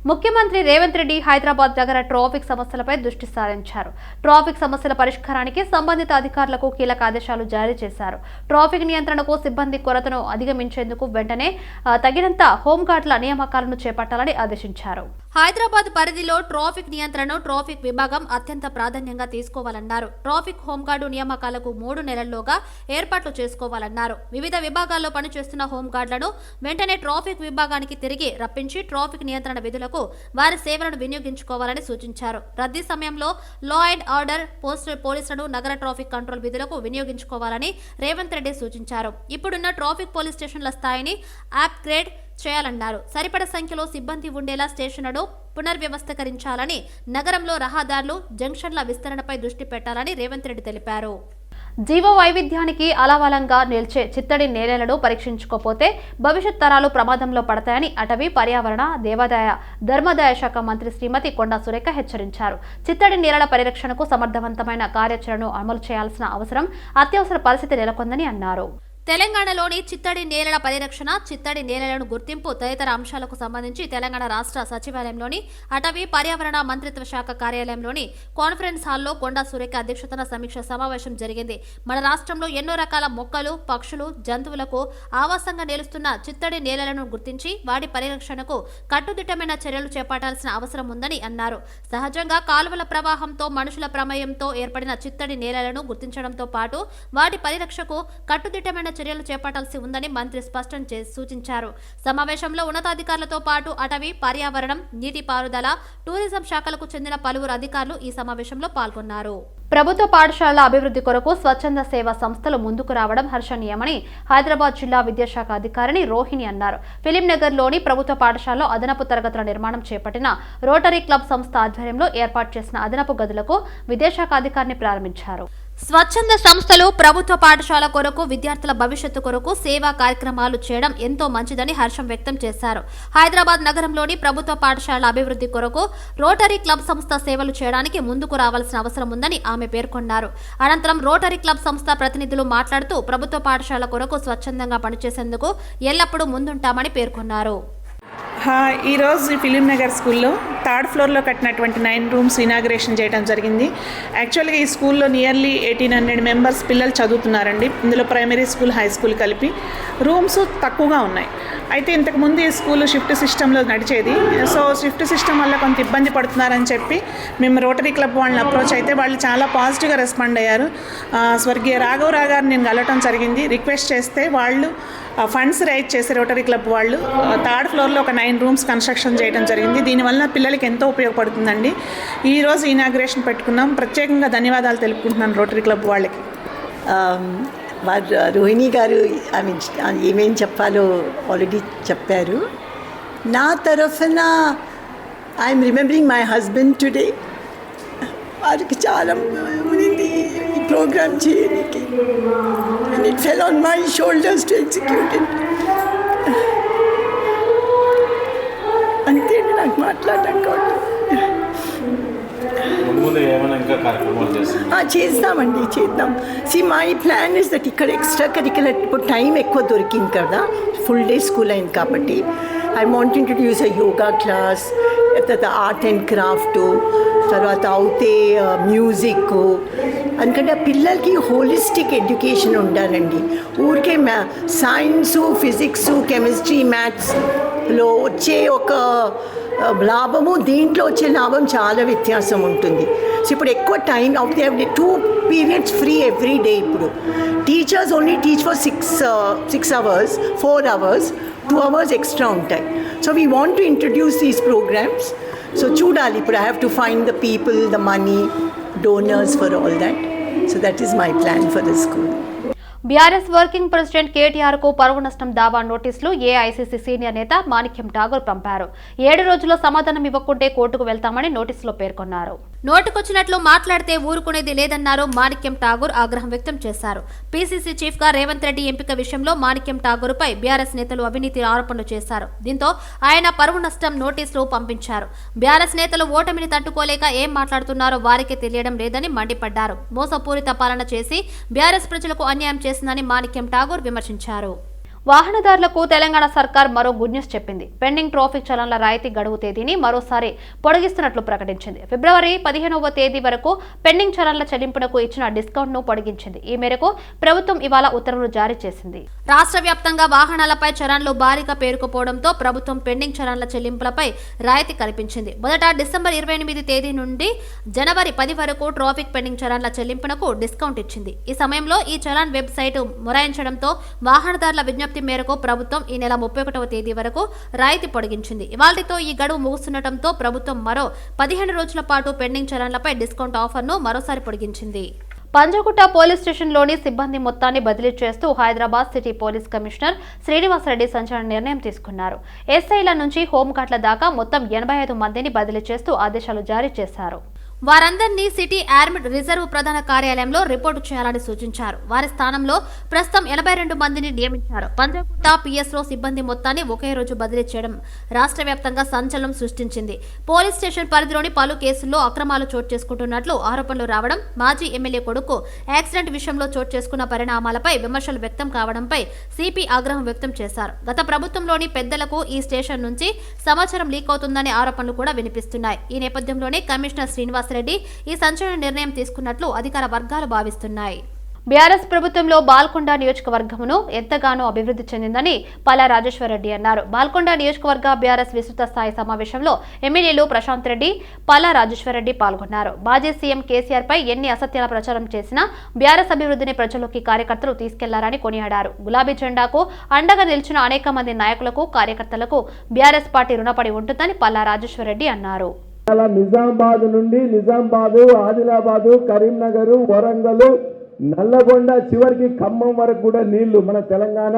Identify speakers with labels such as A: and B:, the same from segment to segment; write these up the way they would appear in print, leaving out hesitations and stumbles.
A: ముఖ్యమంత్రి రేవంత్ రెడ్డి హైదరాబాద్ నగర ట్రాఫిక్ సమస్యలపై దృష్టి సారించారు. ట్రాఫిక్ సమస్యల పరిష్కారానికి సంబంధిత అధికారులకు కీలక ఆదేశాలు జారీ చేశారు. ట్రాఫిక్ నియంత్రణకు సిబ్బంది కొరతను అధిగమించేందుకు వెంటనే తగినంత హోంగార్డుల నియామకాలను చేపట్టాలని ఆదేశించారు. హైదరాబాద్ పరిధిలో ట్రాఫిక్ నియంత్రణను ట్రాఫిక్ విభాగం అత్యంత ప్రాధాన్యంగా తీసుకోవాలన్నారు. ట్రాఫిక్ హోంగార్డు నియామకాలకు 3 నెలల్లోగా ఏర్పాట్లు చేసుకోవాలన్నారు. వివిధ విభాగాల్లో పనిచేస్తున్న హోంగార్డులను వెంటనే ట్రాఫిక్ విభాగానికి తిరిగి రప్పించి ట్రాఫిక్ నియంత్రణ విధులకు వారి సేవలను వినియోగించుకోవాలని సూచించారు. రద్దీ సమయంలో లా అండ్ ఆర్డర్ పోలీసులను నగర ట్రాఫిక్ కంట్రోల్ విధులకు వినియోగించుకోవాలని రేవంత్ రెడ్డి సూచించారు. ఇప్పుడున్న ట్రాఫిక్ పోలీస్ స్టేషన్ల స్థాయిని అప్గ్రేడ్ చేయాలన్నారు. సరిపడ సంఖ్యలో సిబ్బంది ఉండేలా స్టేషన్లను పునర్వ్యవస్థీకరించాలని, నగరంలో రహదారులు, జంక్షన్ల విస్తరణపై దృష్టి పెట్టాలని రేవంత్ రెడ్డి తెలిపారు. జీవ వైవిధ్యానికి అలవలంగా నిలిచే చిత్తడి నేలలను పరీక్షించుకోపోతే భవిష్యత్ తరాలు ప్రమాదంలో పడతాయని అటవీ, పర్యావరణ, దేవాదాయ, ధర్మాదాయ శాఖ మంత్రి శ్రీమతి కొండా సురేఖ హెచ్చరించారు. చిత్తడి నేలల పరిరక్షణకు సమర్థవంతమైన కార్యాచరణను అమలు చేయాల్సిన అవసరం అత్యవసర పరిస్థితి నెలకొందని అన్నారు. తెలంగాణలోని చిత్తడి నేలల పరిరక్షణ, చిత్తడి నేలలను గుర్తింపు తదితర అంశాలకు సంబంధించి తెలంగాణ రాష్ట్ర సచివాలయంలోని అటవీ, పర్యావరణ మంత్రిత్వ శాఖ కార్యాలయంలోని కాన్ఫరెన్స్ హాల్లో కొండా సురేఖ అధ్యక్షతన సమీక్ష సమావేశం జరిగింది. మన రాష్ట్రంలో ఎన్నో రకాల మొక్కలు, పక్షులు, జంతువులకు ఆవాసంగా నిలుస్తున్న చిత్తడి నేలలను గుర్తించి వాటి పరిరక్షణకు కట్టుదిట్టమైన చర్యలు చేపట్టాల్సిన అవసరం ఉందని అన్నారు. సహజంగా కాలువల ప్రవాహంతో, మనుషుల ప్రమేయంతో ఏర్పడిన చిత్తడి నేలలను గుర్తించడంతో పాటు వాటి పరిరక్షకు కట్టుదిట్టమైన చర్యలు చేపట్టాల్సి ఉందని మంత్రి స్పష్టం సూచించారు. సమావేశంలో ఉన్నతాధికారులతో పాటు అటవీ, పర్యావరణం, నీటిపారుదల, టూరిజం శాఖలకు చెందిన పలువురు అధికారులు ఈ సమావేశంలో పాల్గొన్నారు. ప్రభుత్వ పాఠశాలల అభివృద్ధి కొరకు స్వచ్ఛంద సేవా సంస్థలు ముందుకు రావడం హర్షణీయమని హైదరాబాద్ జిల్లా విద్యాశాఖ అధికారిని రోహిణి అన్నారు. ఫిలింనగర్లోని ప్రభుత్వ పాఠశాలలో అదనపు తరగతుల నిర్మాణం చేపట్టిన రోటరీ క్లబ్ సంస్థ ఆధ్వర్యంలో ఏర్పాటు చేసిన అదనపు గదులకు విద్యాశాఖ అధికారిని ప్రారంభించారు. స్వచ్ఛంద సంస్థలు ప్రభుత్వ పాఠశాల కొరకు, విద్యార్థుల భవిష్యత్తు కొరకు సేవా కార్యక్రమాలు చేయడం ఎంతో మంచిదని హర్షం వ్యక్తం చేశారు. హైదరాబాద్ నగరంలోని ప్రభుత్వ పాఠశాలల అభివృద్ధి కొరకు రోటరీ క్లబ్ సంస్థ సేవలు చేయడానికి ముందుకు రావాల్సిన అవసరం ఉందని ఆమె పేర్కొన్నారు. అనంతరం రోటరీ క్లబ్ సంస్థ ప్రతినిధులు మాట్లాడుతూ ప్రభుత్వ పాఠశాల కొరకు స్వచ్ఛందంగా పనిచేసేందుకు ఎల్లప్పుడూ ముందుంటామని పేర్కొన్నారు.
B: ఈరోజు ఫిలింనగర్ స్కూల్లో 3rd ఫ్లోర్లో కట్టినటువంటి 9 రూమ్స్ ఇనాగ్రేషన్ చేయడం జరిగింది. యాక్చువల్గా ఈ స్కూల్లో నియర్లీ 1800 మెంబర్స్ పిల్లలు చదువుతున్నారండి. ఇందులో ప్రైమరీ స్కూల్, హై స్కూల్ కలిపి రూమ్స్ తక్కువగా ఉన్నాయి. అయితే ఇంతకుముందు ఈ స్కూల్ షిఫ్ట్ సిస్టంలో నడిచేది. సో షిఫ్ట్ సిస్టమ్ వల్ల కొంత ఇబ్బంది పడుతున్నారని చెప్పి మేము రోటరీ క్లబ్ వాళ్ళని అప్రోచ్ అయితే వాళ్ళు చాలా పాజిటివ్గా రెస్పాండ్ అయ్యారు. స్వర్గీయ రాఘవరావు గారిని నేను కలవటం జరిగింది. రిక్వెస్ట్ చేస్తే వాళ్ళు ఫండ్స్ రైజ్ చేసి రోటరీ క్లబ్ వాళ్ళు 3rd ఫ్లోర్లో ఒక 9 రూమ్స్ కన్స్ట్రక్షన్ చేయడం జరిగింది. దీనివల్ల పిల్లలకి ఎంతో ఉపయోగపడుతుందండి. ఈరోజు ఇనాగ్రేషన్ పెట్టుకున్నాం. ప్రత్యేకంగా ధన్యవాదాలు తెలుపుకుంటున్నాను రోటరీ క్లబ్ వాళ్ళకి.
C: రోహిణి గారు ఏమేం చెప్పాలో ఆల్రెడీ చెప్పారు. నా తరఫున I'm remembering my husband today. వారికి చాలా ఉంది ఈ ప్రోగ్రామ్ చేయడానికి. And it fell on my shoulders to execute it. అంతే నాకు మాట్లాడడం కాదు. చేద్దామండి, చేద్దాం. మై ప్లాన్ ఇస్ దట్ ఇక్కడ ఎక్స్ట్రా కరిక్యులర్ ఇప్పుడు టైం ఎక్కువ దొరికింది కదా, ఫుల్ డే స్కూల్ అయింది కాబట్టి I want introduce a yoga class, తర్వాత ఆర్ట్ అండ్ క్రాఫ్ట్, తర్వాత అవుతే మ్యూజిక్. ఎందుకంటే పిల్లలకి హోలిస్టిక్ ఎడ్యుకేషన్ ఉండాలండి. ఊరికే సైన్సు, ఫిజిక్స్, కెమిస్ట్రీ, మ్యాథ్స్లో వచ్చే ఒక లాభము, దీంట్లో వచ్చే లాభం చాలా వ్యత్యాసం ఉంటుంది. సో ఇప్పుడు ఎక్కువ టైం అవుతే 2 periods ఫ్రీ ఎవ్రీ డే. ఇప్పుడు teachers only teach for 6 hours, 4 hours, 2 hours extra ఉంటాయి. So we want to introduce these programmes. So చూడాలి ఇప్పుడు. I have to find the people, the money, donors for all that. So that is my plan for the school.
A: BRS working president KTR కు పరువు నష్టం దావా నోటీసులు AICC senior నేత మాణిక్యం ఠాగూర్ పంపారు. 7 రోజుల్లో సమాధానం ఇవ్వకుంటే కోర్టుకు వెళ్తామని నోటీసులో పేర్కొన్నారు. నోటుకొచ్చినట్లు మాట్లాడితే ఊరుకునేది లేదన్నారు మాణిక్యం ఠాగూర్ ఆగ్రహం వ్యక్తం చేశారు. పీసీసీ చీఫ్ గా రేవంత్ రెడ్డి ఎంపిక విషయంలో మాణిక్యం ఠాగూర్ పై బీఆర్ఎస్ నేతలు అవినీతి ఆరోపణలు చేశారు. దీంతో ఆయన పరువు నష్టం నోటీసులు పంపించారు. బీఆర్ఎస్ నేతలు ఓటమిని తట్టుకోలేక ఏం మాట్లాడుతున్నారో వారికే తెలియడం లేదని మండిపడ్డారు. మోసపూరిత పాలన చేసి బీఆర్ఎస్ ప్రజలకు అన్యాయం చేసిందని మాణిక్యం ఠాగూర్ విమర్శించారు. వాహనదారులకు తెలంగాణ సర్కార్ మరో గుడ్ న్యూస్ చెప్పింది. పెండింగ్ ట్రాఫిక్ చలాన్ల రాయితీ గడువు తేదీని మరోసారి పొడిగిస్తున్నట్లు ప్రకటించింది. ఫిబ్రవరి 15వ తేదీ వరకు పెండింగ్ చలాన్ల చెల్లింపునకు ఇచ్చిన డిస్కౌంట్ ను పొడిగించింది. ఈ మేరకు ప్రభుత్వం ఇవాళ ఉత్తర్వులు జారీ చేసింది. రాష్ట్ర వ్యాప్తంగా వాహనాలపై చలాన్లు భారీగా పేరుకుపోవడంతో ప్రభుత్వం పెండింగ్ చలాన్ల చెల్లింపులపై రాయితీ కల్పించింది. మొదట డిసెంబర్ 28 తేదీ నుండి జనవరి 10 వరకు ట్రాఫిక్ పెండింగ్ చలాన్ల చెల్లింపునకు డిస్కౌంట్ ఇచ్చింది. ఈ సమయంలో ఈ చలాన్ వెబ్సైట్ మొరాయించడంతో వాహనదారుల విజ్ఞప్తి మేరకు ప్రభుత్వం ఈ నెల 31వ తేదీ వరకు రాయితీ పొడిగించింది. ఇవాళ్టితో ఈ గడువు ముగుస్తుండటంతో ప్రభుత్వం మరో 15 రోజుల పాటు పెండింగ్ చలాన్లపై డిస్కౌంట్ ఆఫర్ను మరోసారి పొడిగించింది. పంజగుట్ట పోలీస్ స్టేషన్లోని సిబ్బంది మొత్తాన్ని బదిలీ చేస్తూ Hyderabad city police commissioner Srinivasa Reddy సంచలన నిర్ణయం తీసుకున్నారు. ఎస్ఐల నుంచి హోంగార్డుల దాకా మొత్తం 85 మందిని బదిలీ చేస్తూ ఆదేశాలు జారీ చేశారు. వారందరినీ సిటీ ఆర్మ్డ్ రిజర్వ్ ప్రధాన కార్యాలయంలో రిపోర్టు చేయాలని సూచించారు. వారి స్థానంలో ప్రస్తుతం 82 మందిని నియమించారు. పంజగుట్ట పిఎస్లో సిబ్బంది మొత్తాన్ని ఒకే రోజు బదిలీ చేయడం రాష్ట్ర వ్యాప్తంగా సంచలనం సృష్టించింది. పోలీస్ స్టేషన్ పరిధిలోని పలు కేసుల్లో అక్రమాలు చోటు చేసుకుంటున్నట్లు ఆరోపణలు రావడం, మాజీ ఎమ్మెల్యే కొడుకు యాక్సిడెంట్ విషయంలో చోటు చేసుకున్న పరిణామాలపై విమర్శలు వ్యక్తం కావడంపై సిపి ఆగ్రహం వ్యక్తం చేశారు. గత ప్రభుత్వంలోని పెద్దలకు ఈ స్టేషన్ నుంచి సమాచారం లీక్ అవుతుందనే ఆరోపణలు కూడా వినిపిస్తున్నాయి. ఈ నేపథ్యంలోనే కమిషనర్ శ్రీనివాస్ రెడ్డి ఈ సంచలన నిర్ణయం తీసుకున్నట్లు అధికార వర్గాలు భావిస్తున్నాయి. బీఆర్ఎస్ ప్రభుత్వంలో బాల్కొండ నియోజకవర్గమును ఎంతగానో అభివృద్ధి చెందిందని పల్లా రాజేశ్వరరెడ్డి అన్నారు. బాల్కొండ నియోజకవర్గ బీఆర్ఎస్ విస్తృత స్థాయి సమావేశంలో ఎమ్మెల్యేలు ప్రశాంత్ రెడ్డి, పల్లా రాజేశ్వరరెడ్డి పాల్గొన్నారు. మాజీ సీఎం కేసీఆర్ పై ఎన్ని అసత్యాల ప్రచారం చేసినా బీఆర్ఎస్ అభివృద్ధిని ప్రజల్లోకి కార్యకర్తలు తీసుకెళ్లారని కొనియాడారు. గులాబీ జెండాకు అండగా నిలిచిన అనేక మంది నాయకులకు, కార్యకర్తలకు బీఆర్ఎస్ పార్టీ రుణపడి ఉంటుందని పల్లా రాజేశ్వరరెడ్డి అన్నారు.
D: నిజామాబాద్ నుండి నిజామాబాదు, ఆదిలాబాదు, కరీంనగర్, వరంగల్, నల్లగొండ, చివరికి ఖమ్మం వరకు కూడా నీళ్లు, మన తెలంగాణ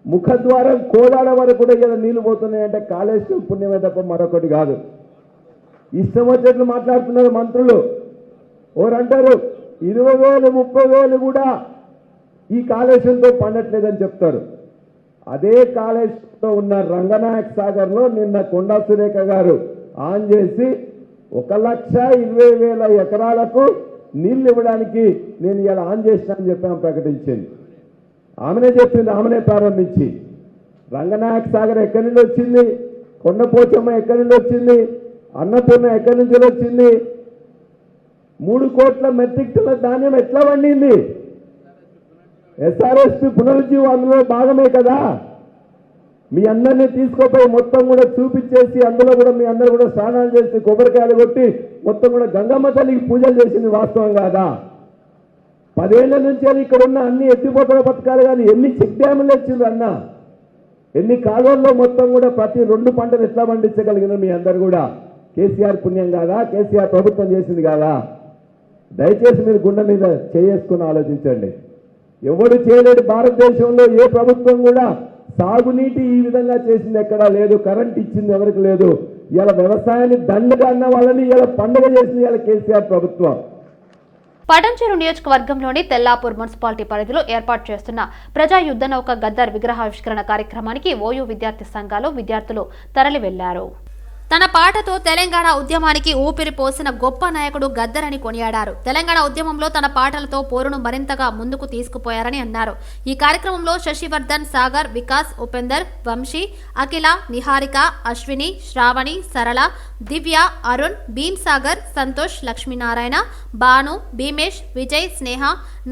D: ముఖద్వారం కోదాడ వరకు కూడా ఇలా నీళ్లు పోతున్నాయంటే కాళేశ్వరం పుణ్యమే తప్ప మరొకటి కాదు. ఇష్టం వచ్చేట్లు మాట్లాడుతున్నారు మంత్రులు. ఓరంటారు 20,000, 30,000 కూడా ఈ కాళేశ్వరంతో పండట్లేదని చెప్తారు. అదే కాళేశ్వరంలో ఉన్న రంగనాయక్ సాగర్లో నిన్న కొండా సురేఖ గారు ఆన్ చేసి 1,20,000 ఎకరాలకు నీళ్లు ఇవ్వడానికి నేను ఇలా ఆన్ చేసినా అని చెప్పి ఆమె ప్రకటించింది. ఆమెనే చెప్పింది, ఆమెనే ప్రారంభించి. రంగనాయక సాగర్ ఎక్కడి నుండి వచ్చింది, కొండపోచమ్మ ఎక్కడి నుండి వచ్చింది, అన్నపూర్ణ ఎక్కడి నుంచి వచ్చింది, 3 కోట్ల మెట్రిక్ టన్నుల ధాన్యం ఎట్లా వండింది? ఎస్ఆర్ఎస్పి పునరుజ్జీవం అందులో భాగమే కదా. మీ అందరినీ తీసుకుపోయి మొత్తం కూడా చూపించేసి అందులో కూడా మీ అందరూ కూడా స్నానాలు చేసి కొబ్బరికాయలు కొట్టి మొత్తం కూడా గంగమ్మ తల్లికి పూజలు చేసింది వాస్తవం కాదా? 10 ఏళ్ల నుంచి ఇక్కడ ఉన్న అన్ని ఎత్తిపోతల పథకాలు కానీ ఎన్ని చెక్ డ్యాములు వచ్చిండ్రు అన్న, ఎన్ని కాలువల్లో మొత్తం కూడా ప్రతి 2 పంటలు ఎట్లా పండించగలిగిన మీ అందరు కూడా కేసీఆర్ పుణ్యం కాదా? కేసీఆర్ ప్రభుత్వం చేసింది కాదా? దయచేసి మీరు గుండె మీద చేసుకుని ఆలోచించండి. ఎవరు చేయలేడు భారతదేశంలో ఏ ప్రభుత్వం కూడా. సాగునీటి ఈ విధంగా చేసింది ఎక్కడా లేదు, కరెంట్ ఇచ్చింది ఎవరికి లేదు. ఇలా వ్యవసాయాన్ని దండగా అన్న వాళ్ళని ఇలా పండుగ చేసింది ఇలా కేసీఆర్ ప్రభుత్వం.
A: పటంచెరు నియోజకవర్గంలోని తెల్లాపూర్ మున్సిపాలిటీ పరిధిలో ఏర్పాటు చేస్తున్న ప్రజా యుద్ధ నౌక గద్దర్ విగ్రహావిష్కరణ కార్యక్రమానికి ఓయూ విద్యార్థి సంఘాలు, విద్యార్థులు తరలి వెళ్లారు. తన పాటతో తెలంగాణ ఉద్యమానికి ఊపిరి పోసిన గొప్ప నాయకుడు గద్దర్ అని కొనియాడారు. తెలంగాణ ఉద్యమంలో తన పాటలతో పోరును మరింతగా ముందుకు తీసుకుపోయారని అన్నారు. ఈ కార్యక్రమంలో శశివర్ధన్, సాగర్, వికాస్, ఉపేందర్, వంశీ, అఖిల, నిహారిక, అశ్విని, శ్రావణి, సరళ, దివ్య, అరుణ్, భీమ్ సాగర్, సంతోష్, లక్ష్మీనారాయణ, భాను, భీమేష్, విజయ్, స్నేహ,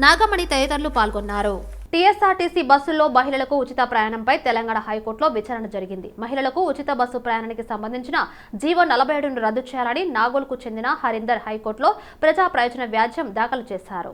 A: నాగమణి తదితరులు పాల్గొన్నారు. టీఎస్ఆర్టీసీ బస్సుల్లో మహిళలకు ఉచిత ప్రయాణంపై తెలంగాణ హైకోర్టులో విచారణ జరిగింది. మహిళలకు ఉచిత బస్సు ప్రయాణానికి సంబంధించిన జీవో 47ను రద్దు చేయాలని నాగోల్కు చెందిన హరీందర్ హైకోర్టులో ప్రజా ప్రయోజన వ్యాజ్యం దాఖలు చేశారు.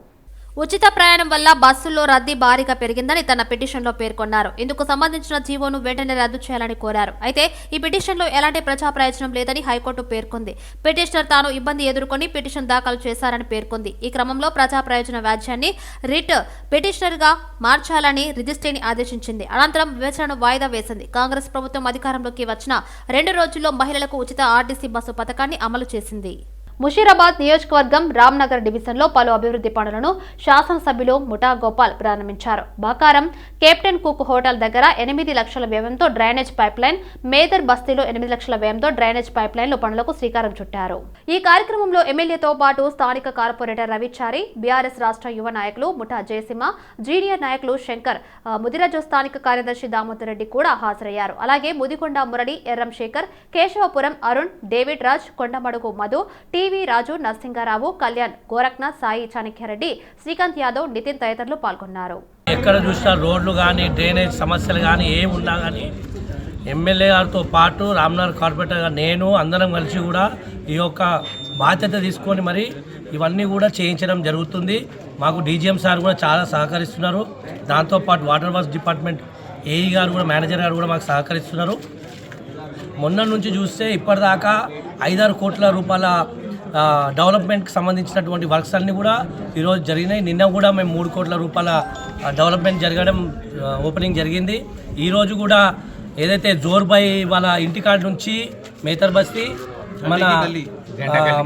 A: ఉచిత ప్రయాణం వల్ల బస్సుల్లో రద్దీ భారీగా పెరిగిందని తన పిటిషన్లో పేర్కొన్నారు. ఇందుకు సంబంధించిన జీవోను వెంటనే రద్దు చేయాలని కోరారు. అయితే ఈ పిటిషన్లో ఎలాంటి ప్రజా ప్రయోజనం లేదని హైకోర్టు పేర్కొంది. పిటిషనర్ తాను ఇబ్బంది ఎదుర్కొని పిటిషన్ దాఖలు చేశారని పేర్కొంది. ఈ క్రమంలో ప్రజా ప్రయోజన వ్యాజ్యాన్ని రిట్ పిటిషనర్గా మార్చాలని రిజిస్ట్రీని ఆదేశించింది. అనంతరం వివేచనను వాయిదా వేసింది. కాంగ్రెస్ ప్రభుత్వం అధికారంలోకి వచ్చిన 2 రోజుల్లో మహిళలకు ఉచిత ఆర్టీసీ బస్సు పథకాన్ని అమలు చేసింది. ముషీరాబాద్ నియోజకవర్గం రామ్నగర్ డివిజన్లో పలు అభివృద్ధి పనులను శాసనసభ్యులు ముఠా గోపాల్ ప్రారంభించారు. బాకారం కెప్టెన్ కుక్ హోటల్ దగ్గర 8 లక్షల వ్యయంతో డ్రైనేజ్ పైప్లైన్, మేదర్ బస్తీలో 8 లక్షల వ్యయంతో డ్రైనేజ్ పైప్లైన్ల పనులకు శ్రీకారం చుట్టారు. ఈ కార్యక్రమంలో ఎమ్మెల్యేతో పాటు స్థానిక కార్పొరేటర్ రవిచారి, బీఆర్ఎస్ రాష్ట్ర యువ నాయకులు ముఠా జయసింహ, జూనియర్ నాయకులు శంకర్, ముదిరాజు స్థానిక కార్యదర్శి దామోదర్ రెడ్డి కూడా హాజరయ్యారు. అలాగే ముదికొండ మురళి, ఎర్రం శేఖర్, కేశవపురం అరుణ్, డేవిడ్ రాజ్, కొండమడుగు మధు, టీవీ రాజు, నరసింగారావు, కళ్యాణ్, గోరఖ్నాథ్, సాయి చాణక్యారెడ్డి, శ్రీకాంత్ యాదవ్, నితిన్ తదితరులు పాల్గొన్నారు.
E: ఎక్కడ చూసినా రోడ్లు కానీ డ్రైనేజ్ సమస్యలు కానీ ఏమి ఉన్నా కానీ ఎమ్మెల్యే గారితో పాటు రామ్నగర్ కార్పొరేటర్ గారు నేను అందరం కలిసి కూడా ఈ యొక్క బాధ్యత తీసుకొని మరి ఇవన్నీ కూడా చేయించడం జరుగుతుంది. మాకు డీజీఎం సార్ కూడా చాలా సహకరిస్తున్నారు. దాంతోపాటు వాటర్ వర్క్స్ డిపార్ట్మెంట్ ఏఈ గారు కూడా, మేనేజర్ గారు కూడా మాకు సహకరిస్తున్నారు. మొన్న నుంచి చూస్తే ఇప్పటిదాకా 5-6 కోట్ల రూపాయల డెవలప్మెంట్కి సంబంధించినటువంటి వర్క్స్ అన్నీ కూడా ఈరోజు జరిగినాయి. నిన్న కూడా మేము 3 కోట్ల రూపాయల డెవలప్మెంట్ జరగడం ఓపెనింగ్ జరిగింది. ఈరోజు కూడా ఏదైతే జోర్బాయ్ వాళ్ళ ఇంటికాడ నుంచి మేతర్ బస్తీ మన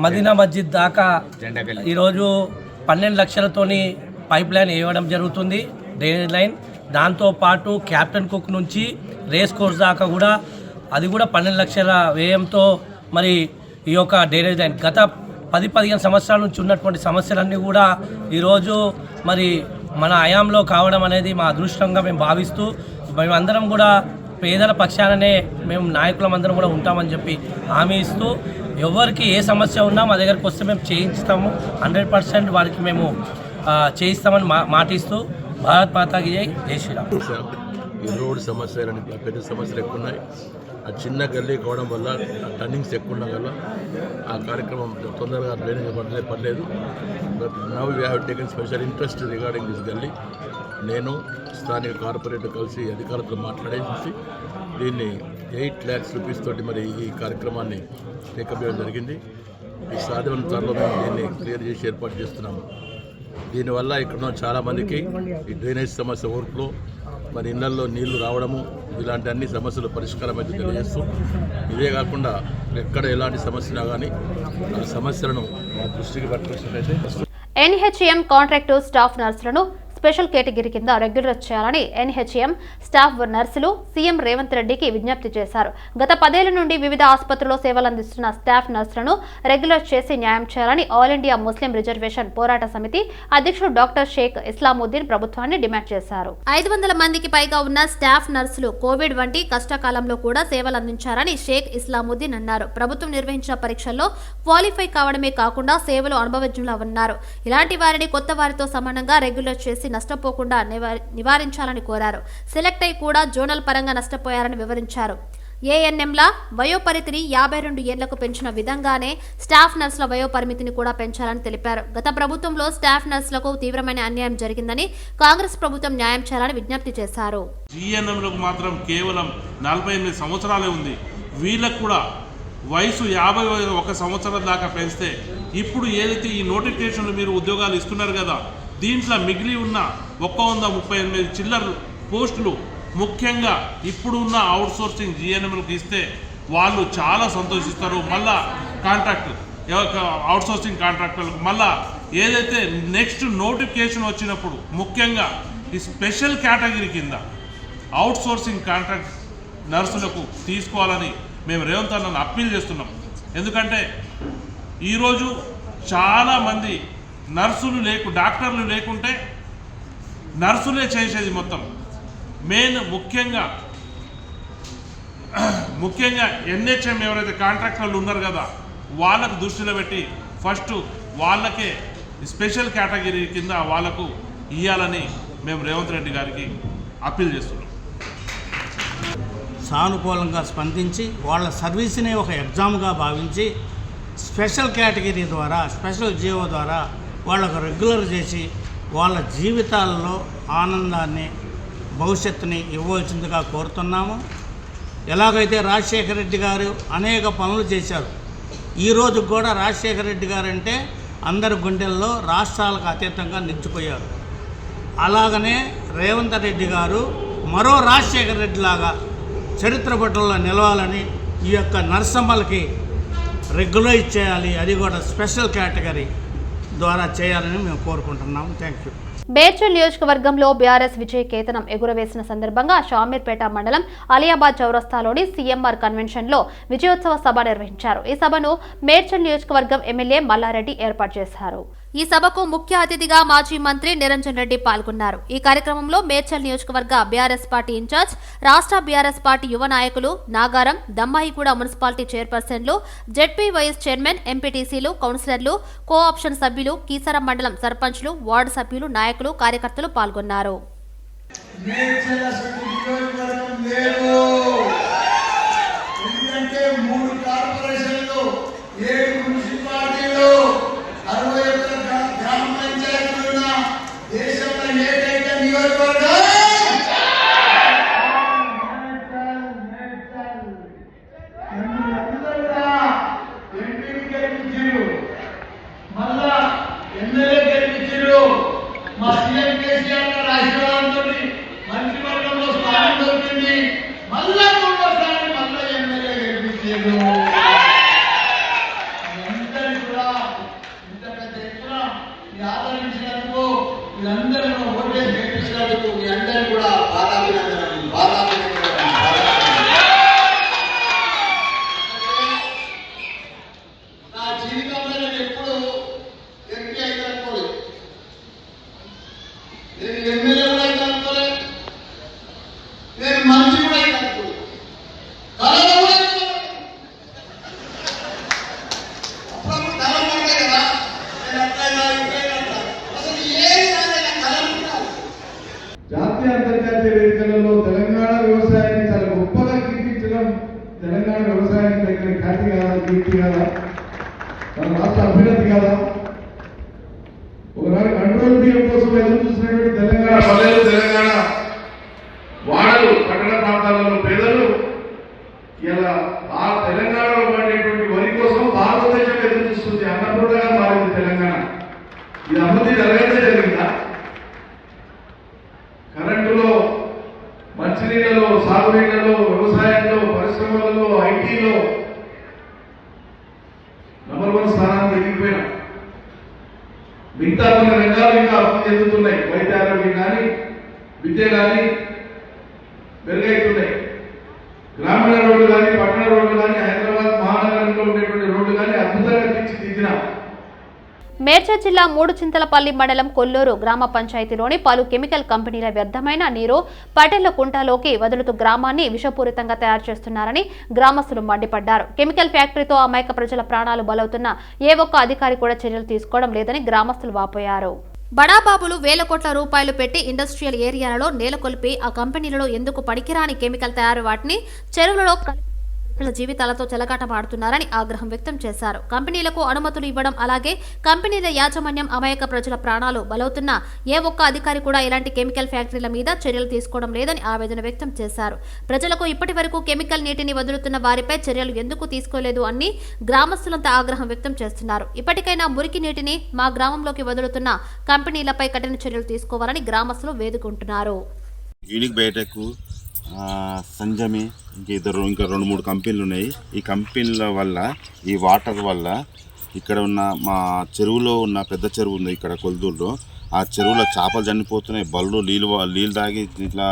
E: మదీనా మస్జిద్ దాకా ఈరోజు 12 లక్షలతోని పైప్ లైన్ వేయడం జరుగుతుంది, డ్రైనేజ్ లైన్. దాంతోపాటు క్యాప్టెన్ కుక్ నుంచి రేస్ కోర్స్ దాకా కూడా అది కూడా 12 లక్షల వ్యయంతో మరి ఈ యొక్క డ్రైనేజ్ లైన్ గత 10-15 సంవత్సరాల నుంచి ఉన్నటువంటి సమస్యలన్నీ కూడా ఈరోజు మరి మన హయాంలో కావడం అనేది మా అదృష్టంగా మేము భావిస్తూ మేమందరం కూడా పేదల పక్షాననే మేము నాయకులమందరం కూడా ఉంటామని చెప్పి హామీ ఇస్తూ ఎవరికి ఏ సమస్య ఉన్నా మా దగ్గరకు వస్తే మేము చేయిస్తాము, 100% వారికి మేము చేయిస్తామని మాటిస్తూ భారత్ మాతాకి జై, జై శ్రీరామ్.
F: ఈ రోడ్ సమస్యలు పెద్ద సమస్యలు ఎక్కువ ఉన్నాయి. ఆ చిన్న గల్లీ కావడం వల్ల టర్నింగ్స్ ఎక్కువ ఉండడం వల్ల ఆ కార్యక్రమం తొందరగా డ్రైనేజ్ పడలేదు. But now we have taken special interest regarding this గల్లీ. నేను స్థానిక కార్పొరేటర్ కలిసి అధికారులతో మాట్లాడేసి దీన్ని 8 lakhs రూపీస్ తోటి మరి ఈ కార్యక్రమాన్ని టేకప్ చేయడం జరిగింది. ఈ సాధ్యమైన త్వరలో మేము దీన్ని క్లియర్ చేసి ఏర్పాటు చేస్తున్నాము. దీనివల్ల ఇక్కడ చాలామందికి ఈ డ్రైనేజ్ సమస్య ఓవర్ఫ్లో, మరి ఇళ్లల్లో నీళ్లు రావడము, ఇలాంటి అన్ని సమస్యలు పరిష్కారం అయితే తెలియజేస్తూ, ఇదే కాకుండా ఎక్కడ ఎలాంటి సమస్యలు కానీ ఆ సమస్యలను మా దృష్టికి పట్టుకొచ్చినట్లయితే
A: ఎన్హెచ్ఎం కాంట్రాక్టు స్టాఫ్ నర్సులను స్పెషల్ కేటగిరీ కింద రెగ్యులర్ చేయాలని ఎన్హెచ్ఎం స్టాఫ్ నర్సులు సీఎం రేవంత్ రెడ్డికి విజ్ఞప్తి చేశారు. గత 10 ఏళ్ల నుండి వివిధ ఆసుపత్రుల్లో సేవలందిస్తున్న స్టాఫ్ నర్సులను రెగ్యులర్ చేసి న్యాయం చేయాలని ఆల్ ఇండియా ముస్లిం రిజర్వేషన్ పోరాట సమితి అధ్యక్షుడు డాక్టర్ షేక్ ఇస్లాముద్దీన్ ప్రభుత్వాన్ని డిమాండ్ చేశారు. 500 మందికి పైగా ఉన్న స్టాఫ్ నర్సులు కోవిడ్ వంటి కష్టకాలంలో కూడా సేవలందించారని షేక్ ఇస్లాముద్దీన్ అన్నారు. ప్రభుత్వం నిర్వహించిన పరీక్షల్లో క్వాలిఫై కావడమే కాకుండా సేవలు అనుభవజ్ఞులన్నారు. ఇలాంటి వారిని కొత్త వారితో సమానంగా రెగ్యులర్ చేసి నష్టపోకుండా నివారించాలని కోరారు. సెలెక్ట్ అయి కూడా జోనల్ పరంగా నష్టపోయారని వివరించారు. ఏఎన్ఎంల వయోపరిమితిని 52 ఏళ్లకు పెంచిన విధంగానే స్టాఫ్ నర్సుల వయోపరిమితిని కూడా పెంచాలని తెలిపారు. గత ప్రభుత్వంలో స్టాఫ్ నర్సులకు తీవ్రమైన అన్యాయం జరిగిందని కాంగ్రెస్ ప్రభుత్వం న్యాయం చేయాలని విజ్ఞప్తి చేశారు.
G: జీఎన్ఎంలకు మాత్రం కేవలం 48 సంవత్సరాలే ఉంది. వీళ్ళకు కూడా వయసు 51 సంవత్సరాల దాకా పెంచితే ఇప్పుడు ఏదైతే ఈ నోటిఫికేషన్లు మీరు ఉద్యోగాలు ఇస్తున్నారు కదా, దీంట్లో మిగిలి ఉన్న 138 చిల్లర పోస్టులు ముఖ్యంగా ఇప్పుడు ఉన్న అవుట్సోర్సింగ్ జీఎన్ఎంలకు ఇస్తే వాళ్ళు చాలా సంతోషిస్తారు. మళ్ళా కాంట్రాక్ట్ అవుట్సోర్సింగ్ కాంట్రాక్టర్లకు మళ్ళా ఏదైతే నెక్స్ట్ నోటిఫికేషన్ వచ్చినప్పుడు ముఖ్యంగా ఈ స్పెషల్ కేటగిరీ కింద అవుట్సోర్సింగ్ కాంట్రాక్ట్ నర్సులకు తీసుకోవాలని మేము రేవంత్ అన్నను అప్పీల్ చేస్తున్నాం. ఎందుకంటే ఈరోజు చాలామంది నర్సులు డాక్టర్లు లేకుంటే నర్సులే చేసేది మొత్తం. మెయిన్ ముఖ్యంగా ఎన్హెచ్ఎం ఎవరైతే కాంట్రాక్టర్లు ఉన్నారు కదా, వాళ్ళకు దృష్టిలో పెట్టి ఫస్ట్ వాళ్ళకే స్పెషల్ కేటగిరీ కింద వాళ్ళకు ఇవ్వాలని మేము రేవంత్ రెడ్డి గారికి అప్పీల్ చేస్తున్నాం.
H: సానుకూలంగా స్పందించి వాళ్ళ సర్వీస్ని ఒక ఎగ్జామ్గా భావించి స్పెషల్ కేటగిరీ ద్వారా, స్పెషల్ జీవో ద్వారా వాళ్ళకు రెగ్యులర్ చేసి వాళ్ళ జీవితాల్లో ఆనందాన్ని, భవిష్యత్తుని ఇవ్వవలసిందిగా కోరుతున్నాము. ఎలాగైతే రాజశేఖర రెడ్డి గారు అనేక పనులు చేశారు, ఈరోజు కూడా రాజశేఖర రెడ్డి గారు అంటే అందరి గుండెల్లో రాష్ట్రాలకు అతీతంగా నిలిచిపోయారు. అలాగనే రేవంత్ రెడ్డి గారు మరో రాజశేఖర రెడ్డి లాగా చరిత్ర పట్టణంలో నిలవాలని ఈ యొక్క నర్సమ్మలకి రెగ్యులైజ్ చేయాలి, అది కూడా స్పెషల్ కేటగిరీ ద్వారా చేయాలని మేము కోరుకుంటున్నాము. Thank you.
A: మేడ్చల్ నియోజకవర్గంలో బీఆర్ఎస్ విజయ కేతనం ఎగురవేసిన సందర్భంగా షామీర్పేట మండలం అలియాబాద్ చౌరస్తాలోని సీఎంఆర్ కన్వెన్షన్ లో విజయోత్సవ సభ నిర్వహించారు. ఈ సభను మేడ్చల్ నియోజకవర్గం ఎమ్మెల్యే మల్లారెడ్డి ఏర్పాటు చేశారు. ఈ సభకు ముఖ్య అతిథిగా మాజీ మంత్రి నిరంజన్ రెడ్డి పాల్గొన్నారు. ఈ కార్యక్రమంలో మేడ్చల్ నియోజకవర్గ బీఆర్ఎస్ పార్టీ ఇన్ఛార్జ్, రాష్ట్ర బీఆర్ఎస్ పార్టీ యువ నాయకులు నాగారం, దమ్మాయిగూడ మున్సిపాలిటీ చైర్పర్సన్లు, జెడ్పీ వైస్ చైర్మన్, ఎంపీటీసీలు, కౌన్సిలర్లు, కో ఆప్షన్ సభ్యులు, కీసరం మండలం సర్పంచ్లు, వార్డు సభ్యులు, నాయకులు, కార్యకర్తలు పాల్గొన్నారు.
D: జాతీయ అంతర్జాతీయ వేదికలలో తెలంగాణ వ్యవసాయాన్ని చాలా గొప్పగా కీర్తించడం తెలంగాణ వ్యవసాయానికి దగ్గర ఖ్యాతి కాదా, కీర్తి కాదా, మన రాష్ట్ర అభ్యున్నతి కాదా? ఒకనాడు కంట్రోల్ బియ్యం కోసం ఎదురు చూసినటువంటి తెలంగాణ పల్లెలు, తెలంగాణ వాడలు, పట్టణ ప్రాంతాలలో పేదలు ఇలా ఆ తెలంగాణలో పడేటువంటి వరి కోసం భారతదేశం ఎదురు చూస్తుంది. అన్నపూర్ణగా మారింది తెలంగాణ. ఇది అభివృద్ధి జరగదే జరిగిందా? కరెంటులో, మంచినీళ్ళలో, సాగునీళ్ళలో, వ్యవసాయంలో, పరిశ్రమలలో, ఐటీలో నంబర్ 1 స్థానానికి ఎదిగిపోయినాం. మిగతా కొన్ని రంగాలు ఇంకా అభివృద్ధి చెందుతున్నాయి. వైద్య ఆరోగ్యం కానీ, విద్య కానీ మెరుగైతున్నాయి. గ్రామీణ రోడ్లు కానీ, పట్టణ రోడ్లు కానీ, హైదరాబాద్ మహానగరంలో ఉండేటువంటి రోడ్లు కానీ అద్భుతంగా తీర్చిదిద్దినాం.
A: మేడ్చల్ జిల్లా మూడుచింతలపల్లి మండలం కొల్లూరు గ్రామ పంచాయతీలోని పలు కెమికల్ కంపెనీల వ్యర్థమైన నీరు పటేళ్ల కుంటలోకి వదులుతూ గ్రామాన్ని విషపూరితంగా తయారు చేస్తున్నారని గ్రామస్తులు మండిపడ్డారు. కెమికల్ ఫ్యాక్టరీతో అమాయక ప్రజల ప్రాణాలు బలవుతున్న ఏ ఒక్క అధికారి కూడా చర్యలు తీసుకోవడం లేదని గ్రామస్తులు వాపోయారు. బడాబాబులు వేల కోట్ల రూపాయలు పెట్టి ఇండస్ట్రియల్ ఏరియాలలో నేలకొల్పి ఆ కంపెనీలలో ఎందుకు పనికిరాని కెమికల్ తయారు వాటిని చెరువులలో జీవితాలతో చెలగాటమాడుతున్నారని ఆగ్రహం వ్యక్తం చేశారు. కంపెనీలకు అనుమతులు ఇవ్వడం, అలాగే కంపెనీల యాజమాన్యం అమాయక ప్రజల ప్రాణాలు బలవుతున్న ఏ ఒక్క అధికారి కూడా ఇలాంటి కెమికల్ ఫ్యాక్టరీల మీద చర్యలు తీసుకోవడం లేదని ఆవేదన వ్యక్తం చేశారు. ప్రజలకు ఇప్పటి వరకు కెమికల్ నీటిని వదులుతున్న వారిపై చర్యలు ఎందుకు తీసుకోలేదు అని గ్రామస్తులంతా ఆగ్రహం వ్యక్తం చేస్తున్నారు. ఇప్పటికైనా మురికి నీటిని మా గ్రామంలోకి వదులుతున్న కంపెనీలపై కఠిన చర్యలు తీసుకోవాలని గ్రామస్తులు వేడుకుంటున్నారు.
I: సంజమి ఇంకా 2-3 కంపెనీలు ఉన్నాయి. ఈ కంపెనీల వల్ల, ఈ వాటర్ వల్ల ఇక్కడ ఉన్న మా చెరువులో ఉన్న పెద్ద చెరువు ఉంది ఇక్కడ కొల్దూరులో, ఆ చెరువులో చేపలు చనిపోతున్నాయి. బళ్ళు నీళ్ళు తాగి ఇట్లా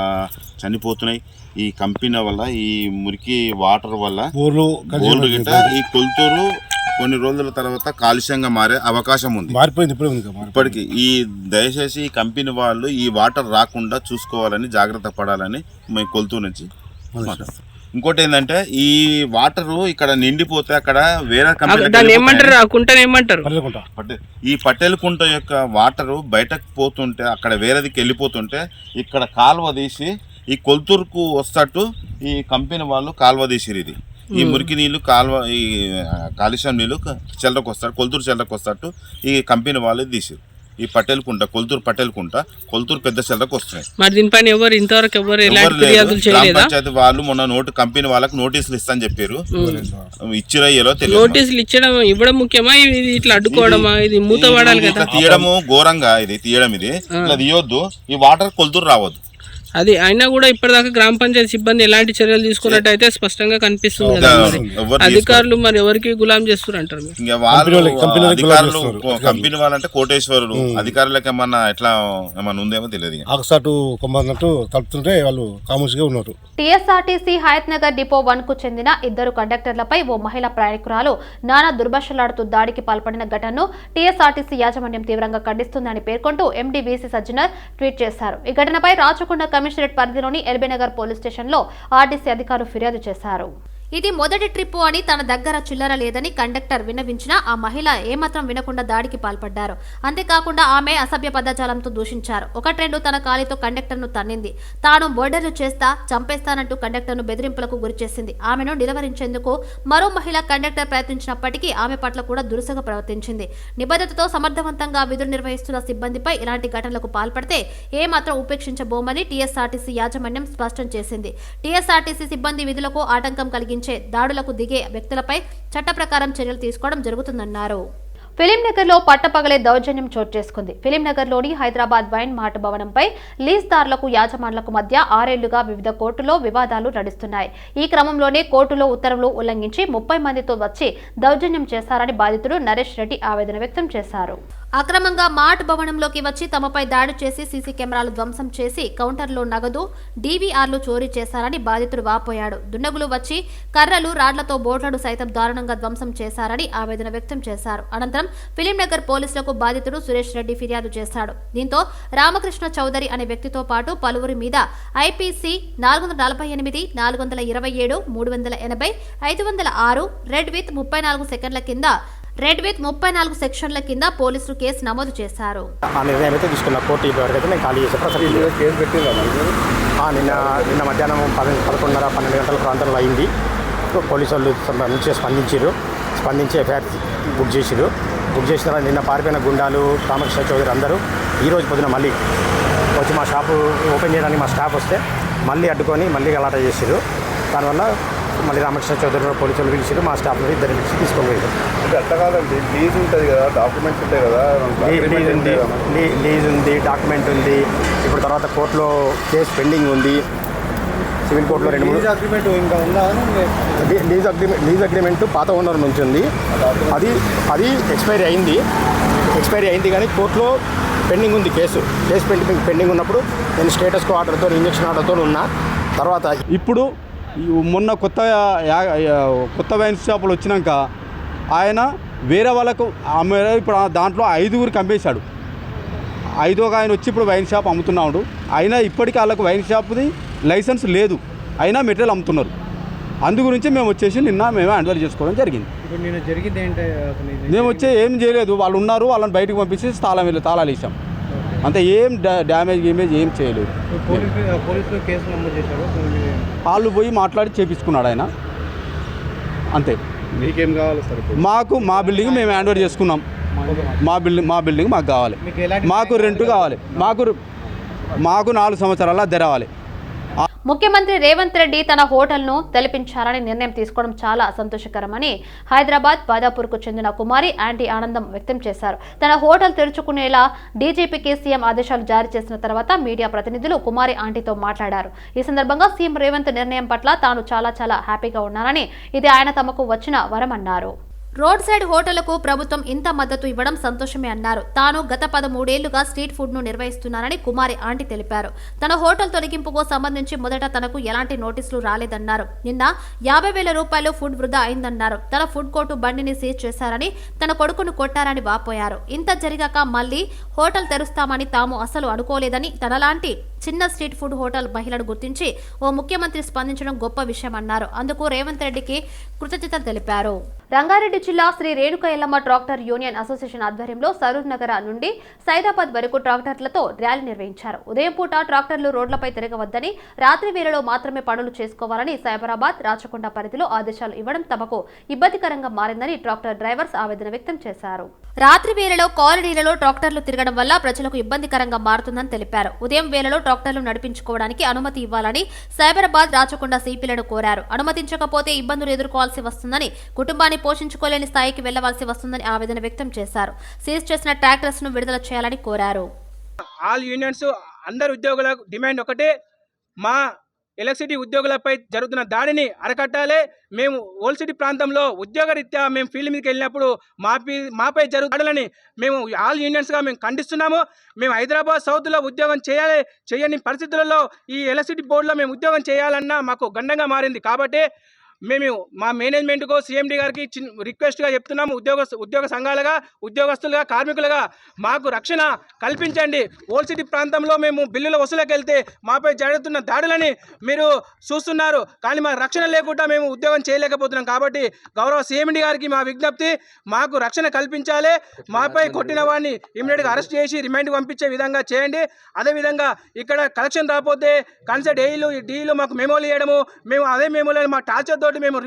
I: చనిపోతున్నాయి. ఈ కంపెనీ వల్ల, ఈ మురికి వాటర్ వల్ల బోర్లు గిట్ట ఈ కొల్తూరు కొన్ని రోజుల తర్వాత కాలుష్యంగా మారే అవకాశం ఉంది. ఇప్పటికి ఈ దయచేసి ఈ కంపెనీ వాళ్ళు ఈ వాటర్ రాకుండా చూసుకోవాలని, జాగ్రత్త పడాలని మేము కొల్తూరు నుంచి మాట్లాడుతాం. ఇంకోటి ఏంటంటే, ఈ వాటర్ ఇక్కడ నిండిపోతే అక్కడ వేరే కంపెనీ ఈ పటేల్ కుంట యొక్క వాటర్ బయటకు పోతుంటే, అక్కడ వేరేదికి వెళ్ళిపోతుంటే ఇక్కడ కాలువ తీసి ఈ కొల్తూరుకు వస్తట్టు ఈ కంపెనీ వాళ్ళు కాలువ తీసిరు. ఇది ఈ మురికి నీళ్లు కాలువ, ఈ కాలుష్యం నీళ్లు చెల్లరకు వస్తాడు, కొల్తూరు చెల్లరకు వస్తట్టు ఈ కంపెనీ వాళ్ళు తీసిరు. ఈ పటేల్ కుంట, కొల్తూరు పటేల్ కుంట, కొల్తూరు పెద్ద చెల్లరకు వస్తున్నాయి. పంచాయతీ వాళ్ళు మొన్న కంపెనీ వాళ్ళకి నోటీసులు ఇస్తా అని చెప్పారు. ఇచ్చిరయ్యేలో తెలియదు.
J: నోటీసులు ఇవ్వడం ముఖ్యమా, ఇట్లా అడ్డుకోవడమా? ఇది మూత పడాలి కదా.
I: తీయడము ఘోరంగా, ఇది తీయడం, ఇది ఇట్లా తీయొద్దు. ఈ వాటర్ కొల్తూరు రావద్దు.
J: అది అయినా కూడా ఇప్పటిదాకా గ్రామ పంచాయతీ సిబ్బంది ఎలాంటి చర్యలు తీసుకున్నట్టయితే స్పష్టంగా కనిపిస్తుంది కదా. మరి అధికారులు మరి ఎవరికి గులాం చేస్తారు అంటారు?
I: ఇంకా వాళ్ళు కంపెనీ వాళ్ళంటే కోటేశ్వరులు, అధికారులకు ఏమన్నా ఎట్లా ఏమన్నా ఉందేమో తెలియదు.
K: ఆకసాటు కొమ్మన్నట్టు తలుపుతుంటే వాళ్ళు కాముసిగా ఉన్నారు.
A: టీఎస్ఆర్టీసీ హయత్ నగర్ డిపో 1 కు చెందిన 2 కండక్టర్లపై ఓ మహిళా ప్రయాణికురాలు నానా దుర్భాషలాడుతూ దాడికి పాల్పడిన ఘటనను టీఎస్ఆర్టీసీ యాజమాన్యం తీవ్రంగా ఖండిస్తుందని పేర్కొంటూ ఎండీ వీసీ సజ్జనర్ ట్వీట్ చేశారు. ఈ ఘటనపై రాచకొండ కమిషనరేట్ పరిధిలోని ఎల్బీ నగర్ పోలీస్ స్టేషన్లో ఆర్టీసీ అధికారులు ఫిర్యాదు చేశారు. ఇది మొదటి ట్రిప్పు అని తన దగ్గర చిల్లర లేదని కండక్టర్ విన్నవించినా ఆ మహిళ ఏమాత్రం వినకుండా దాడికి పాల్పడ్డారు. అంతేకాకుండా ఆమె అసభ్య పదజాలంతో దూషించారు. 1-2 తన కాలితో కండక్టర్ను తన్నింది. తాను బోర్డర్లు చేస్తా చంపేస్తానంటూ కండక్టర్ను బెదిరింపులకు గురిచేసింది. ఆమెను నిలువరించేందుకు మరో మహిళ కండక్టర్ ప్రయత్నించినప్పటికీ ఆమె పట్ల కూడా దురుసుగా ప్రవర్తించింది. నిబద్ధతతో సమర్థవంతంగా విధులు నిర్వహిస్తున్న సిబ్బందిపై ఇలాంటి ఘటనలకు పాల్పడితే ఏమాత్రం ఉపేక్షించబోమని టీఎస్ఆర్టీసీ యాజమాన్యం స్పష్టం చేసింది. టీఎస్ఆర్టీసీ సిబ్బంది విధులకు ఆటంకం కలిగించే దాడులకు దిగే వ్యక్తులపై చట్ట ప్రకారం చర్యలు తీసుకోవడం జరుగుతుందన్నారు. ఫిలింనగర్ లో పట్టపగలే దౌర్జన్యం చోటు చేసుకుంది. ఫిలింనగర్లోని హైదరాబాద్ వైన్ మార్ట్ భవనంపై లీజ్దారులకు యాజమాన్లకు మధ్య 6 ఏళ్లుగా వివిధ కోర్టులో వివాదాలు నడుస్తున్నాయి. ఈ క్రమంలోనే కోర్టులో ఉత్తర్వులు ఉల్లంఘించి 30 మందితో వచ్చి దౌర్జన్యం చేశారని బాధితుడు నరేష్ రెడ్డి ఆవేదన వ్యక్తం చేశారు. అక్రమంగా మార్ట్ భవనంలోకి వచ్చి తమపై దాడి చేసి సీసీ కెమెరాలు ధ్వంసం చేసి కౌంటర్లో నగదు, డీవీఆర్లు చోరీ చేశారని బాధితుడు వాపోయాడు. దుండగులు వచ్చి కర్రలు, రాడ్లతో బోట్లను సైతం దారుణంగా ధ్వంసం చేశారని ఆవేదన వ్యక్తం చేశారు. అనంతరం ఫిలింనగర్ పోలీసులకు బాధితుడు సురేష్ రెడ్డి ఫిర్యాదు చేశాడు. దీంతో రామకృష్ణ చౌదరి అనే వ్యక్తితో పాటు పలువురి మీద ఐపీసీ 448, 427, 380, 506 రెడ్ విత్ 34 సెక్షన్ల కింద పోలీసులు కేసు నమోదు చేశారు.
K: ఆ నిర్ణయం అయితే తీసుకున్న కోర్టు ఇప్పటివరకు నేను ఖాళీ నిన్న మధ్యాహ్నం 11:30-12 గంటల ప్రాంతంలో అయింది. పోలీసు వాళ్ళు నుంచి స్పందించి ఎఫ్ఐఆర్ బుక్ చేసిన తర్వాత నిన్న పారిపోయిన గుండాలు రామకృష్ణ చౌదరి అందరూ ఈరోజు పొద్దున మళ్ళీ వచ్చి మా షాపు ఓపెన్ చేయడానికి మా స్టాఫ్ వస్తే మళ్ళీ అడ్డుకొని మళ్ళీ గలాట చేసారు. దానివల్ల మళ్ళీ రామకృష్ణ చౌదరి పోలీసులు పిలిచారు, మా స్టాఫ్ నుండి 2 పిలిచి తీసుకొని పోయారు.
I: అట్లా కాదండి, లీజ్ ఉంటుంది కదా, డాక్యుమెంట్స్ ఉంటాయి కదా,
K: లీజ్ ఉంది, డాక్యుమెంట్ ఉంది. ఇప్పుడు తర్వాత కోర్టులో కేసు పెండింగ్ ఉంది. సివిల్ కోర్టులో 2-3 అగ్రిమెంట్ ఇంకా ఉందా? లీజ్ అగ్రిమెంట్ పాత ఓనర్ నుంచి ఉంది. అది ఎక్స్పైరీ అయింది కానీ కోర్టులో పెండింగ్ ఉంది. కేసు పెండింగ్ ఉన్నప్పుడు నేను స్టేటస్ కో ఆర్డర్తో, ఇంజక్షన్ ఆర్డర్తో ఉన్నా. తర్వాత
L: ఇప్పుడు మొన్న కొత్త వైన్ షాపులు వచ్చినాక ఆయన వేరే వాళ్ళకు అమ్మారు. ఇప్పుడు దాంట్లో 5గురికి అమ్మేశాడు. 5వ ఆయన వచ్చి ఇప్పుడు వైన్ షాప్ అమ్ముతున్నాడు. అయినా ఇప్పటికీ వాళ్ళకు వైన్ షాప్ది లైసెన్స్ లేదు, అయినా మెటీరియల్ అమ్ముతున్నారు. అందు గురించి మేము వచ్చేసి నిన్న మేమే హ్యాండ్ ఓవర్ చేసుకోవడం జరిగింది. మేము వచ్చే ఏం చేయలేదు, వాళ్ళు ఉన్నారు, వాళ్ళని బయటకు పంపించి తాళాలు వేసాం అంతే. ఏం డ్యామేజ్ ఏం చేయలేదు. వాళ్ళు పోయి మాట్లాడి చేపించుకున్నాడు ఆయన అంతే.
K: మీకేం కావాలి సార్?
L: మా బిల్డింగ్ మేము హ్యాండ్ ఓవర్ చేసుకున్నాం. మా బిల్డింగ్ మాకు కావాలి, మాకు రెంట్ కావాలి, మాకు 4 సంవత్సరాల తెరవాలి.
A: ముఖ్యమంత్రి రేవంత్ రెడ్డి తన హోటల్ను తెలిపించారని నిర్ణయం తీసుకోవడం చాలా సంతోషకరమని హైదరాబాద్ బాదాపూర్కు చెందిన కుమారి ఆంటీ ఆనందం వ్యక్తం చేశారు. తన హోటల్ తెరుచుకునేలా డీజీపీకి సీఎం ఆదేశాలు జారీ చేసిన తర్వాత మీడియా ప్రతినిధులు కుమారి ఆంటీతో మాట్లాడారు. ఈ సందర్భంగా సీఎం రేవంత్ నిర్ణయం పట్ల తాను చాలా హ్యాపీగా ఉన్నానని, ఇది ఆయన తమకు వచ్చిన వరమన్నారు. రోడ్ సైడ్ హోటళ్లకు ప్రభుత్వం ఇంత మద్దతు ఇవ్వడం సంతోషమే అన్నారు. తాను గత 13 ఏళ్లుగా స్ట్రీట్ ఫుడ్ ను నిర్వహిస్తున్నానని కుమారి ఆంటీ తెలిపారు. తన హోటల్ తొలగింపుకు సంబంధించి మొదట తనకు ఎలాంటి నోటీసులు రాలేదన్నారు. నిన్న 50,000 రూపాయలు ఫుడ్ వృధా అయిందన్నారు. తన ఫుడ్ కోర్టు బండిని సీజ్ చేశారని, తన కొడుకును కొట్టారని వాపోయారు. ఇంత జరిగాక మళ్లీ హోటల్ తెరుస్తామని తాము అసలు అనుకోలేదని, తనలాంటి చిన్న స్ట్రీట్ ఫుడ్ హోటల్ మహిళను గుర్తించి ఓ ముఖ్యమంత్రి స్పందించడం గొప్ప విషయమన్నారు. అందుకు రేవంత్ రెడ్డికి కృతజ్ఞతలు తెలిపారు. రంగారెడ్డి జిల్లా Sri Renuka Yellamma tractor union association ఆధ్వర్యంలో సరూర్ నగర నుండి సైదాబాద్ వరకు ట్రాక్టర్లతో ర్యాలీ నిర్వహించారు. ఉదయం పూట ట్రాక్టర్లు రోడ్లపై తిరగవద్దని, రాత్రి వేళలో మాత్రమే పనులు చేసుకోవాలని సైబరాబాద్, రాచకొండ పరిధిలో ఆదేశాలు ఇవ్వడం తమకు ఇబ్బందికరంగా మారిందని ట్రాక్టర్ డ్రైవర్స్ ఆవేదన వ్యక్తం చేశారు. రాత్రి వేళలో కాలనీలలో ట్రాక్టర్లు తిరగడం వల్ల ప్రజలకు ఇబ్బందికరంగా మారుతుందని తెలిపారు. ఉదయం వేళలో ట్రాక్టర్లు నడిపించుకోవడానికి అనుమతి ఇవ్వాలని సైబరాబాద్, రాచకొండ సిపిలను కోరారు. అనుమతించకపోతే ఇబ్బందులు ఎదుర్కోవాల్సి వస్తుందని, కుటుంబాన్ని పోషించుకోలేని స్థాయికి వెళ్లవలసి వస్తుందని ఆవేదన వ్యక్తం చేశారు. సీజ్ చేసిన ట్రాక్టర్స్ ను విడుదల చేయాలని కోరారు.
M: ఆల్ యూనియన్స్ అందరు ఉద్యోగులకు డిమాండ్ ఒకటే, మా ఎలక్ట్రిసిటీ ఉద్యోగులపై జరుగుతున్న దాడిని అరికట్టాలి. మేము ఓల్డ్ సిటీ ప్రాంతంలో ఉద్యోగరీత్యా మేము ఫీల్డ్ మీదకి వెళ్ళినప్పుడు మాపై దాడులని మేము ఆల్ యూనియన్స్గా మేము ఖండిస్తున్నాము. మేము హైదరాబాద్ సౌత్లో ఉద్యోగం చేయని పరిస్థితులలో ఈ ఎలక్ట్రిసిటీ బోర్డులో మేము ఉద్యోగం చేయాలన్నా మాకు గండంగా మారింది. కాబట్టి మేము మా మేనేజ్మెంట్కు సిఎండి గారికి రిక్వెస్ట్గా చెప్తున్నాము. ఉద్యోగ సంఘాలుగా, ఉద్యోగస్తులుగా, కార్మికులుగా మాకు రక్షణ కల్పించండి. ఓల్డ్ సిటీ ప్రాంతంలో మేము బిల్లుల వసూలకు వెళ్తే మాపై జరుగుతున్న దాడులని మీరు చూస్తున్నారు, కానీ మాకు రక్షణ లేకుండా మేము ఉద్యోగం చేయలేకపోతున్నాం. కాబట్టి గౌరవ సిఎండి గారికి మా విజ్ఞప్తి, మాకు రక్షణ కల్పించాలి. మాపై కొట్టిన వాడిని ఇమ్మీడియట్గా అరెస్ట్ చేసి రిమాండ్కి పంపించే విధంగా చేయండి. అదేవిధంగా ఇక్కడ కలెక్షన్ రాకపోతే కన్సల్ట్ డీలు మాకు మెమోలు ఇవ్వడము, మేము అదే మెమోలు మా టార్చర్ మేము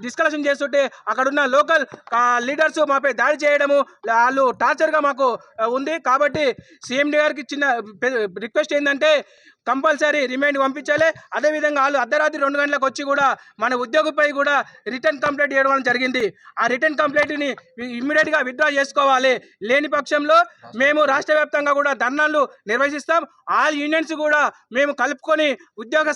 M: డిస్కషన్ చేస్తుంటే అక్కడున్న లోకల్ లీడర్స్ మాపై దాడి చేయడము, వాళ్ళు టార్చర్గా మాకు ఉంది. కాబట్టి సిఎండి గారికి చిన్న రిక్వెస్ట్ ఏంటంటే కంపల్సరీ రిమైండ్ పంపించాలి. అదేవిధంగా వాళ్ళు అర్ధరాత్రి 2 గంటలకు వచ్చి కూడా మన ఉద్యోగిపై కూడా రిటర్న్ కంప్లైంట్ చేయడం జరిగింది. ఆ రిటర్న్ కంప్లైంట్ని ఇమ్మీడియట్గా విత్డ్రా చేసుకోవాలి. లేని పక్షంలో మేము రాష్ట్ర వ్యాప్తంగా కూడా ధర్నాలు నిర్వహిస్తాం. ఆల్ యూనియన్స్ కూడా మేము కలుపుకొని ఉద్యోగ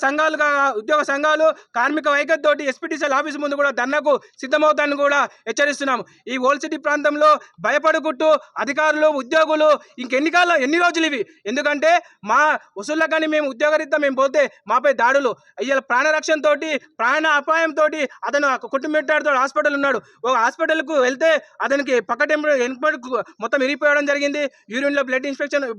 M: సంఘాలు కార్మిక వైఖరితోటి ఎస్పీటీసీఎల్ ఆఫీస్ ముందు కూడా ధర్నాకు సిద్ధమవుతానని కూడా హెచ్చరిస్తున్నాం. ఈ ఓల్డ్ సిటీ ప్రాంతంలో భయపడుకుంటూ అధికారులు, ఉద్యోగులు ఎన్ని రోజులు ఇవి, ఎందుకంటే మా వసూళ్ళ కానీ మేము ఉద్యోగరీత్యా మేము పోతే మాపై దాడులు, ఇలా ప్రాణరక్షణతో ప్రాణ అపాయంతో అతను కుటుంబెట్టాడుతో హాస్పిటల్ ఉన్నాడు. ఒక హాస్పిటల్కు వెళ్తే అతనికి మొత్తం ఇరిగిపోవడం జరిగింది. యూరిన్లో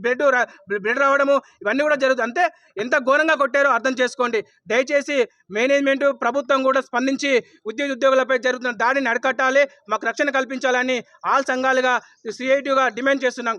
M: బ్లడ్ రావడము, ఇవన్నీ కూడా జరుగుతుంది. అంతే ఎంత ఘోరంగా కొట్టారో అర్థం చేసుకోండి. దయచేసి మేనేజ్మెంట్, ప్రభుత్వం కూడా స్పందించి ఉద్యోగులపై జరుగుతున్న దాడిని అరికట్టాలి, మాకు రక్షణ కల్పించాలని ఆల్ సంఘాలుగా, సిఐటిగా డిమాండ్ చేస్తున్నాం.